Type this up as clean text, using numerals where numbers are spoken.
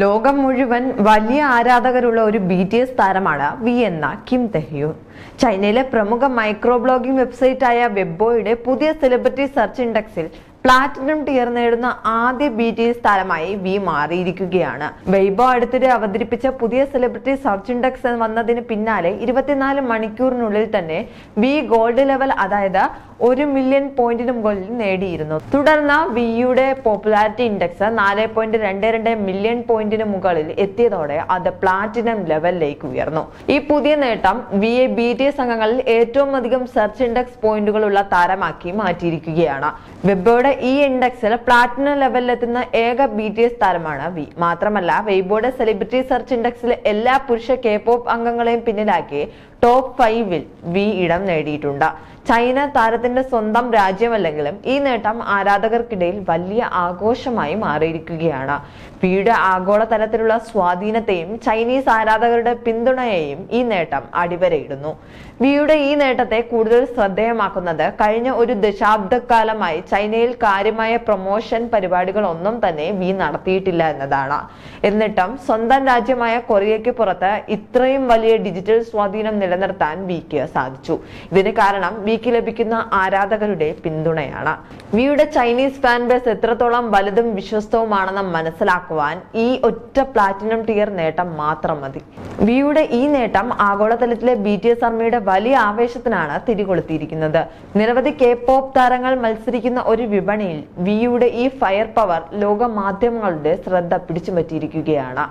ലോകം മുഴുവൻ വലിയ ആരാധകരുള്ള ഒരു BTS താരമാണ് വി എന്ന കിം തെഹ്യൂൻ. ചൈനയിലെ പ്രമുഖ മൈക്രോ ബ്ലോഗിംഗ് വെബ്സൈറ്റായ വെബ്ബോയുടെ പുതിയ സെലിബ്രിറ്റി സെർച്ച് ഇൻഡെക്സിൽ പ്ലാറ്റിനം ടിയർ നേടുന്ന ആദ്യ BTS താരമായി വി മാറിയിരിക്കുകയാണ്. വെയ്ബോ അടുത്തിടെ അവതരിപ്പിച്ച പുതിയ സെലിബ്രിറ്റി സെർച്ച് ഇൻഡെക്സ് വന്നതിന് പിന്നാലെ 24 മണിക്കൂറിനുള്ളിൽ തന്നെ വി ഗോൾഡ് ലെവൽ, അതായത് 1 മില്യൺ പോയിന്റിന് മുകളിൽ നേടിയിരുന്നു. തുടർന്ന് വിയുടെ പോപ്പുലാരിറ്റി ഇൻഡെക്സ് 4.22 മില്യൺ പോയിന്റിന് മുകളിൽ എത്തിയതോടെ അത് പ്ലാറ്റിനം ലെവലിലേക്ക് ഉയർന്നു. ഈ പുതിയ നേട്ടം വിയെ BTS അംഗങ്ങളിൽ ഏറ്റവും അധികം സെർച്ച് ഇൻഡെക്സ് പോയിന്റുകളുള്ള താരമാക്കി മാറ്റിയിരിക്കുകയാണ്. വെബ്ബോയുടെ ഈ ഇൻഡെക്സിൽ പ്ലാറ്റിനം ലെവലിലെത്തുന്ന ഏക BTS താരമാണ് വി. മാത്രമല്ല, വെയ്ബോയുടെ സെലിബ്രിറ്റി സെർച്ച് ഇൻഡെക്സിലെ എല്ലാ പുരുഷ K-pop അംഗങ്ങളെയും പിന്നിലാക്കി ടോപ്പ് 5-ൽ വി ഇടം നേടിയിട്ടുണ്ട്. ചൈന താരത്തിന്റെ സ്വന്തം രാജ്യമല്ലെങ്കിലും ഈ നേട്ടം ആരാധകർക്കിടയിൽ വലിയ ആഘോഷമായി മാറിയിരിക്കുകയാണ്. വിയുടെ ആഗോള തലത്തിലുള്ള സ്വാധീനത്തെയും ചൈനീസ് ആരാധകരുടെ പിന്തുണയെയും ഈ നേട്ടം അടിവരയിടുന്നു. വിയുടെ ഈ നേട്ടത്തെ കൂടുതൽ ശ്രദ്ധേയമാക്കുന്നത് കഴിഞ്ഞ ഒരു ദശാബ്ദക്കാലമായി ചൈനയിൽ കാര്യമായ പ്രൊമോഷൻ പരിപാടികളൊന്നും തന്നെ വി നടത്തിയിട്ടില്ല എന്നതാണ്. എന്നിട്ടും സ്വന്തം രാജ്യമായ കൊറിയയ്ക്ക് പുറത്ത് ഇത്രയും വലിയ ഡിജിറ്റൽ സ്വാധീനം നിലനിർത്താൻ വിക്ക് സാധിച്ചു. ഇതിന് കാരണം വിക്ക് ലഭിക്കുന്ന ആരാധകരുടെ പിന്തുണയാണ്. വിയുടെ ചൈനീസ് ഫാൻ ബേസ് എത്രത്തോളം വലുതും വിശ്വസ്തവുമാണെന്ന് മനസ്സിലാക്കുവാൻ ഈ ഒറ്റ പ്ലാറ്റിനം ടിയർ നേട്ടം മാത്രം മതി. വിയുടെ ഈ നേട്ടം ആഗോളതലത്തിലെ BTS ആർമിയുടെ വലിയ ആവേശത്തിനാണ് തിരികൊളുത്തിയിരിക്കുന്നത്. നിരവധി K-pop താരങ്ങൾ മത്സരിക്കുന്ന ഒരു വിപണിയിൽ വിയുടെ ഈ ഫയർ പവർ ലോക മാധ്യമങ്ങളുടെ ശ്രദ്ധ പിടിച്ചുപറ്റിയിരിക്കുകയാണ്.